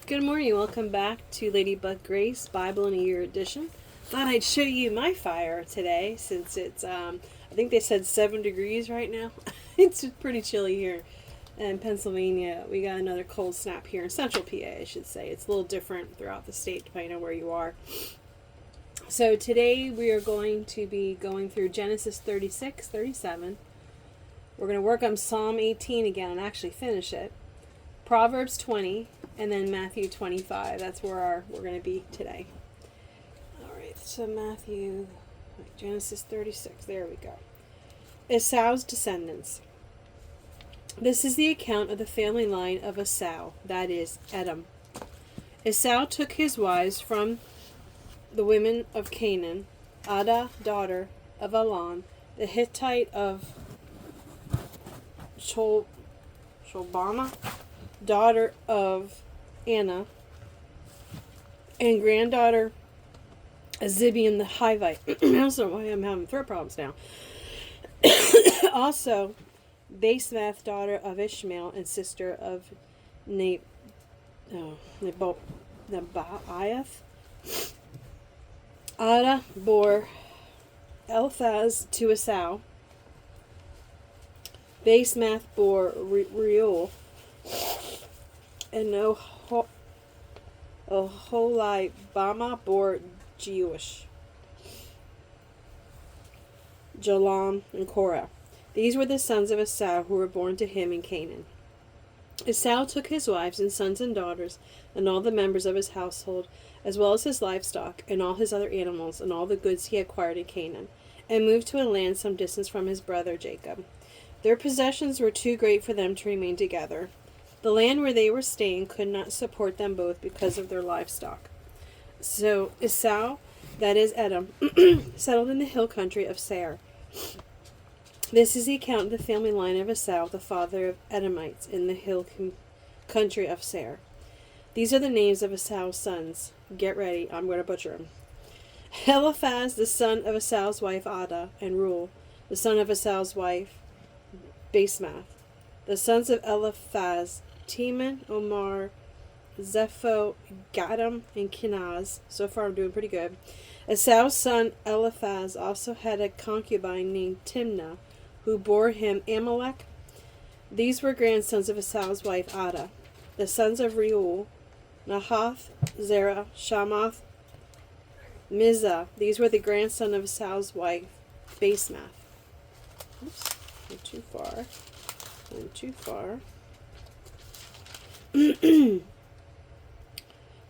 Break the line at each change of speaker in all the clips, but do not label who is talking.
Good morning. Welcome back to Ladybug Grace Bible in a Year edition. Thought I'd show you my fire today since it's I think they said 7 degrees right now. It's pretty chilly here in Pennsylvania. We got another cold snap here in central PA, I should say. It's a little different throughout the state depending on where you are. So today we are going to be going through Genesis 36, 37. We're going to work on Psalm 18 again and actually finish it. Proverbs 20, and then Matthew 25. That's where we're going to be today. All right, so Genesis 36. There we go. Esau's descendants. This is the account of the family line of Esau, that is, Edom. Esau took his wives from the women of Canaan, Adah, daughter of Elon, the Hittite of Sholbama, daughter of Anna, and granddaughter of Zibeon the Hivite. I don't know why I'm having throat problems now. Also, Basemath, daughter of Ishmael, and sister of Nebaioth. Adah bore Eliphaz to Esau. Basemath bore Reuel, and Oholibama bore Jeush, Jalam, and Korah. These were the sons of Esau who were born to him in Canaan. Esau took his wives and sons and daughters and all the members of his household, as well as his livestock and all his other animals and all the goods he acquired in Canaan, and moved to a land some distance from his brother Jacob. Their possessions were too great for them to remain together. The land where they were staying could not support them both because of their livestock. So Esau, that is Edom, settled in the hill country of Seir. This is the account of the family line of Esau, the father of Edomites, in the hill country of Seir. These are the names of Esau's sons. Get ready, I'm going to butcher them. Eliphaz, the son of Esau's wife Adah, and Reuel, the son of Esau's wife Basemath. The sons of Eliphaz, Teman, Omar, Zepho, Gatam, and Kenaz. So far I'm doing pretty good. Esau's son Eliphaz also had a concubine named Timnah, who bore him Amalek. These were grandsons of Esau's wife Adah. The sons of Reuel, Nahath, Zerah, Shamath, Mizah. These were the grandson of Esau's wife Basemath. Oops, went too far.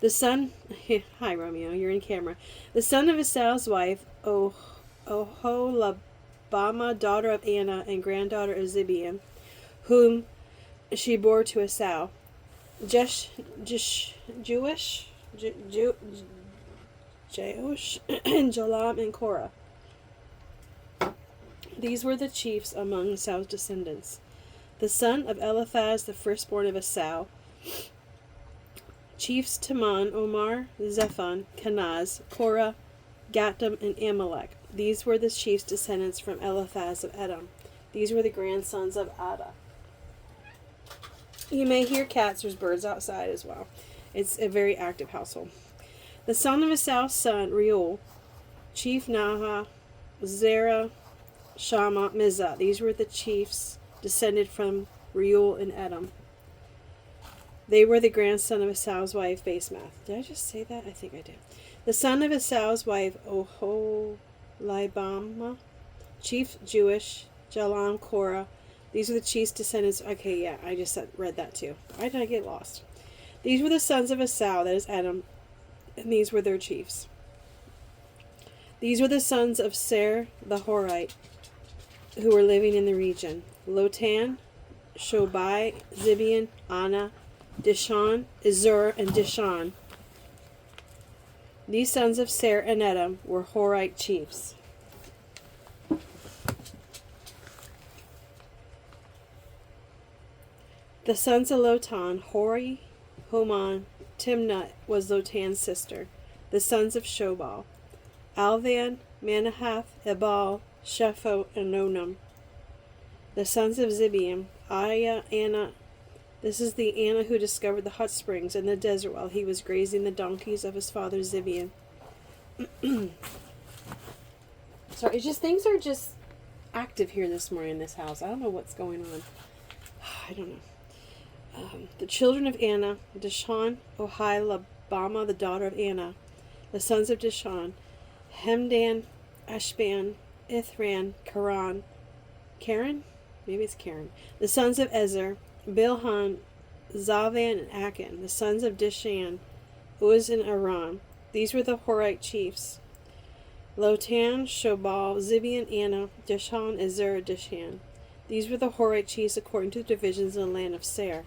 The son, hi Romeo, you're in camera. The son of Esau's wife, Oholibama, daughter of Anna and granddaughter of Zibeon, whom she bore to Esau, Jeush, and Jalam, and Korah. These were the chiefs among Esau's descendants. The son of Eliphaz, the firstborn of Esau, chiefs Teman, Omar, Zephon, Kenaz, Korah, Gatam, and Amalek. These were the chiefs' descendants from Eliphaz of Edom. These were the grandsons of Adah. You may hear cats. There's birds outside as well. It's a very active household. The son of Esau's son, Reuel, chief Naha, Zerah, Shammah, Mizah. These were the chiefs descended from Reuel and Edom. They were the grandson of Esau's wife, Basemath. Did I just say that? I think I did. The son of Esau's wife, Oholibama, chief Jeush, Jalam, Korah. These were the chiefs' descendants. Okay, yeah, I just read that too. Why did I get lost? These were the sons of Esau, that is Edom, and these were their chiefs. These were the sons of Seir the Horite, who were living in the region: Lotan, Shobai, Zibeon, Anna, Dishon, Izur, and Dishon. These sons of Seir and Edom were Horite chiefs. The sons of Lotan, Hori, Homan, Timnah was Lotan's sister. The sons of Shobal, Alvan, Manahath, Ebal, Shepho, and Onam. The sons of Zibeon, Aiah, Anna. The This is the Anna who discovered the hot springs in the desert while he was grazing the donkeys of his father Zibeon. Sorry, it's just things are just active here this morning in this house. I don't know what's going on. I don't know. The children of Anna, Dishon, Ohai, Labama, the daughter of Anna, the sons of Dishon, Hemdan, Ashban, Ithran, Karen? Maybe it's Karen. The sons of Ezer, Bilhan, Zavan, and Akan, the sons of Dishan, Uz and Aram. These were the Horite chiefs. Lotan, Shobal, Zibeon, Anna, Dishon, Ezer, Dishan. These were the Horite chiefs according to the divisions in the land of Seir.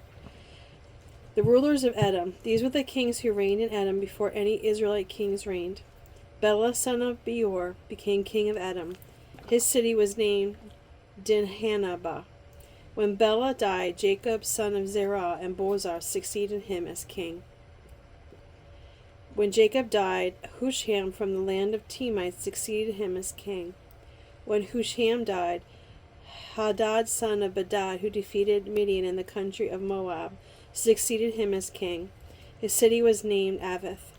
The rulers of Edom. These were the kings who reigned in Edom before any Israelite kings reigned. Bela, son of Beor, became king of Edom. His city was named Dinhanaba. When Bela died, Jacob, son of Zerah, and Bozar succeeded him as king. When Jacob died, Husham from the land of Temites succeeded him as king. When Husham died, Hadad, son of Bedad, who defeated Midian in the country of Moab, succeeded him as king. His city was named Avith.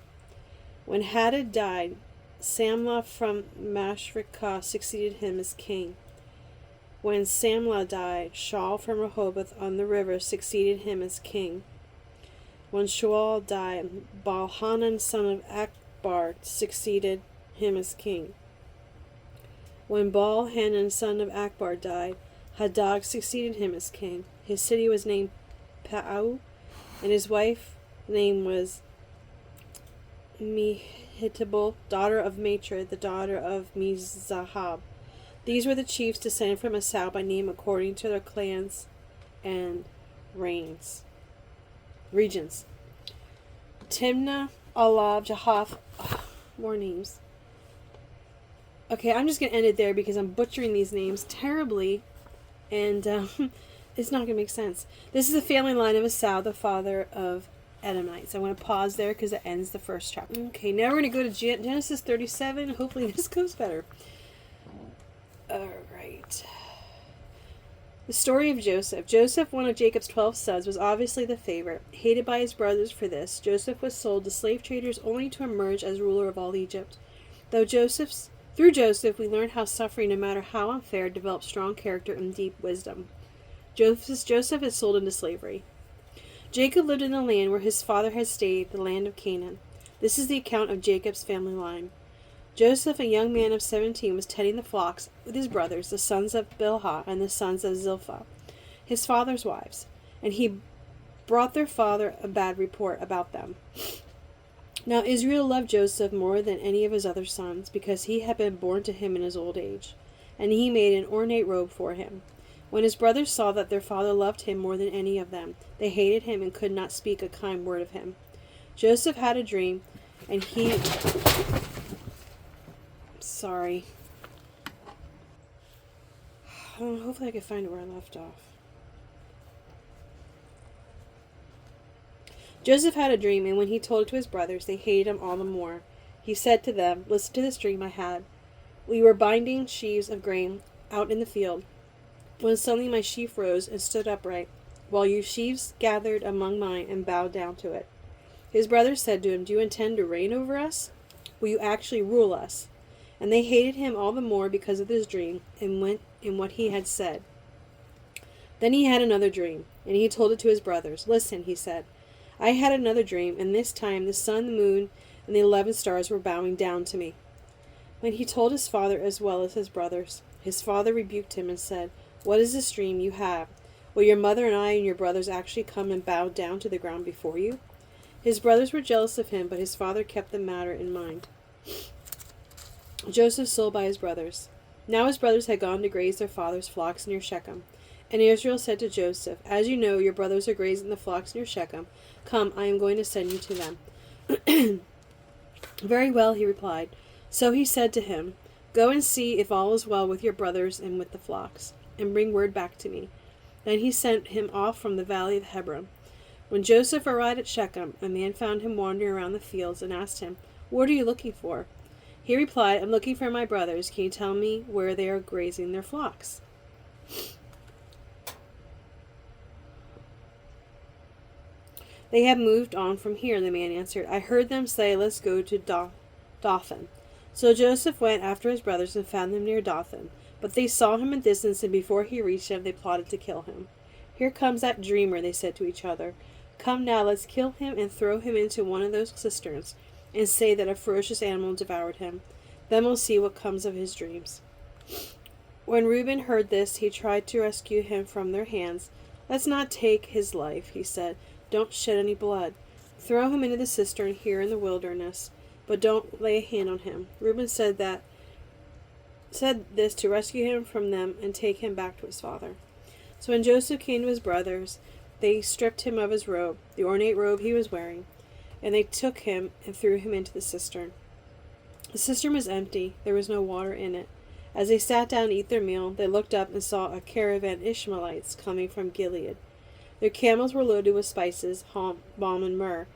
When Hadad died, Samlah from Masrekah succeeded him as king. When Samlah died, Shaul from Rehoboth on the river succeeded him as king. When Shaul died, Baal-Hanan, son of Akbar, succeeded him as king. When Baal-Hanan, son of Akbar, died, Hadad succeeded him as king. His city was named Pau, and his wife name was Mehitable, daughter of Matra, the daughter of Mizahab. These were the chiefs descended from Esau by name according to their clans and regions. Timnah, Alav, Jahath, more names. Okay, I'm just going to end it there because I'm butchering these names terribly, and it's not going to make sense. This is the family line of Esau, the father of Edomites. I'm going to pause there because it ends the first chapter. Okay, now we're going to go to Genesis 37. Hopefully this goes better. Alright. The story of Joseph. Joseph, one of Jacob's 12 sons, was obviously the favorite. Hated by his brothers for this, Joseph was sold to slave traders only to emerge as ruler of all Egypt. Through Joseph, we learn how suffering, no matter how unfair, develops strong character and deep wisdom. Joseph is sold into slavery. Jacob lived in the land where his father had stayed, the land of Canaan. This is the account of Jacob's family line. Joseph, a young man of 17, was tending the flocks with his brothers, the sons of Bilhah and the sons of Zilpah, his father's wives, and he brought their father a bad report about them. Now Israel loved Joseph more than any of his other sons, because he had been born to him in his old age, and he made an ornate robe for him. When his brothers saw that their father loved him more than any of them, they hated him and could not speak a kind word of him. Joseph had a dream, and he... Sorry. Hopefully I can find where I left off. Joseph had a dream, and when he told it to his brothers, they hated him all the more. He said to them, "Listen to this dream I had. We were binding sheaves of grain out in the field, when suddenly my sheaf rose and stood upright, while your sheaves gathered among mine and bowed down to it." His brothers said to him, "Do you intend to reign over us? Will you actually rule us?" And they hated him all the more because of this dream and went in what he had said. Then he had another dream, and he told it to his brothers. "Listen," he said, "I had another dream, and this time the sun, the moon, and the 11 stars were bowing down to me." When he told his father as well as his brothers, his father rebuked him and said, "What is this dream you have? Will your mother and I and your brothers actually come and bow down to the ground before you?" His brothers were jealous of him, but his father kept the matter in mind. Joseph sold by his brothers. Now his brothers had gone to graze their father's flocks near Shechem. And Israel said to Joseph, "As you know, your brothers are grazing the flocks near Shechem. Come, I am going to send you to them." "Very well," he replied. So he said to him, "Go and see if all is well with your brothers and with the flocks, and bring word back to me." Then he sent him off from the valley of Hebron. When Joseph arrived at Shechem, a man found him wandering around the fields and asked him, "What are you looking for?" He replied, "I'm looking for my brothers. Can you tell me where they are grazing their flocks?" They have moved on from here, the man answered. I heard them say, let's go to Dothan. So Joseph went after his brothers and found them near Dothan. But they saw him in distance, and before he reached them, they plotted to kill him. Here comes that dreamer, they said to each other. Come now, let's kill him and throw him into one of those cisterns, and say that a ferocious animal devoured him. Then we'll see what comes of his dreams. When Reuben heard this, he tried to rescue him from their hands. Let's not take his life, he said. Don't shed any blood. Throw him into the cistern here in the wilderness, but don't lay a hand on him. Reuben said this to rescue him from them and take him back to his father. So when Joseph came to his brothers, they stripped him of his robe, the ornate robe he was wearing, and they took him and threw him into the cistern. The cistern was empty. There was no water in it. As they sat down to eat their meal, they looked up and saw a caravan of Ishmaelites coming from Gilead. Their camels were loaded with spices, balm, and myrrh,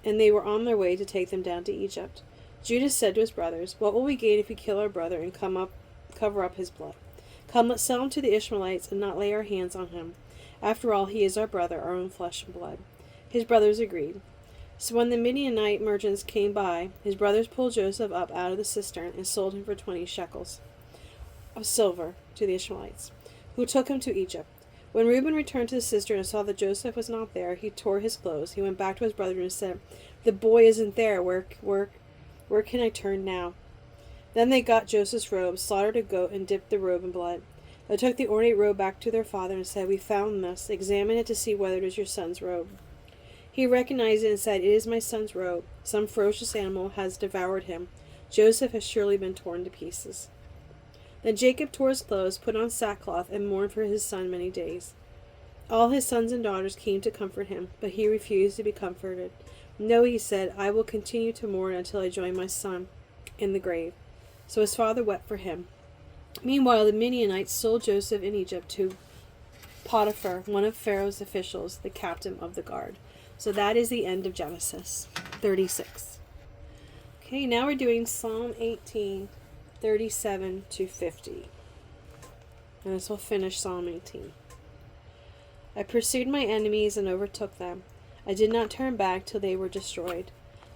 and they were on their way to take them down to Egypt. Judah said to his brothers, What will we gain if we kill our brother and cover up his blood? Come, let's sell him to the Ishmaelites and not lay our hands on him. After all, he is our brother, our own flesh and blood. His brothers agreed. So when the Midianite merchants came by, his brothers pulled Joseph up out of the cistern and sold him for 20 shekels of silver to the Ishmaelites, who took him to Egypt. When Reuben returned to the cistern and saw that Joseph was not there, he tore his clothes. He went back to his brother and said, The boy isn't there. Where can I turn now? Then they got Joseph's robe, slaughtered a goat, and dipped the robe in blood. They took the ornate robe back to their father and said, We found this. Examine it to see whether it is your son's robe. He recognized it and said, It is my son's robe. Some ferocious animal has devoured him. Joseph has surely been torn to pieces. Then Jacob tore his clothes, put on sackcloth, and mourned for his son many days. All his sons and daughters came to comfort him, but he refused to be comforted. No, he said, I will continue to mourn until I join my son in the grave. So his father wept for him. Meanwhile, the Midianites sold Joseph in Egypt to Potiphar, one of Pharaoh's officials, the captain of the guard. So that is the end of Genesis 36. Okay, now we're doing Psalm 18, 37 to 50. And this will finish Psalm 18. I pursued my enemies and overtook them. I did not turn back till they were destroyed.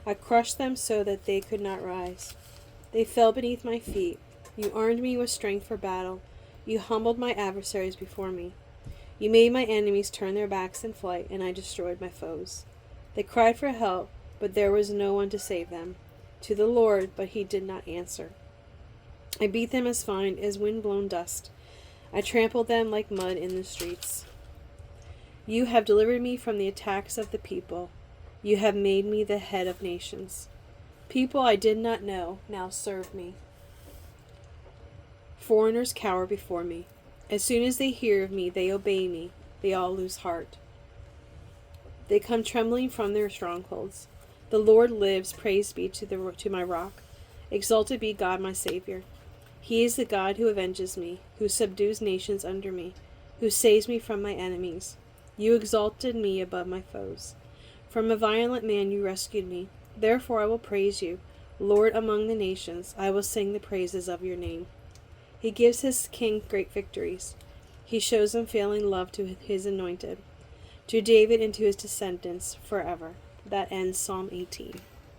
I crushed them so that they could not rise. They fell beneath my feet. You armed me with strength for battle. You humbled my adversaries before me. You made my enemies turn their backs in flight, and I destroyed my foes. They cried for help, but there was no one to save them. To the Lord, but he did not answer. I beat them as fine as wind-blown dust. I trampled them like mud in the streets. You have delivered me from the attacks of the people. You have made me the head of nations. People I did not know now serve me. Foreigners cower before me. As soon as they hear of me, they obey me. They all lose heart. They come trembling from their strongholds. The Lord lives, praise be to my rock. Exalted be God my Savior. He is the God who avenges me, who subdues nations under me, who saves me from my enemies. You exalted me above my foes. From a violent man you rescued me. Therefore I will praise you, Lord among the nations. I will sing the praises of your name. He gives his king great victories. He shows unfailing love to his anointed, to David and to his descendants forever. That ends Psalm 18.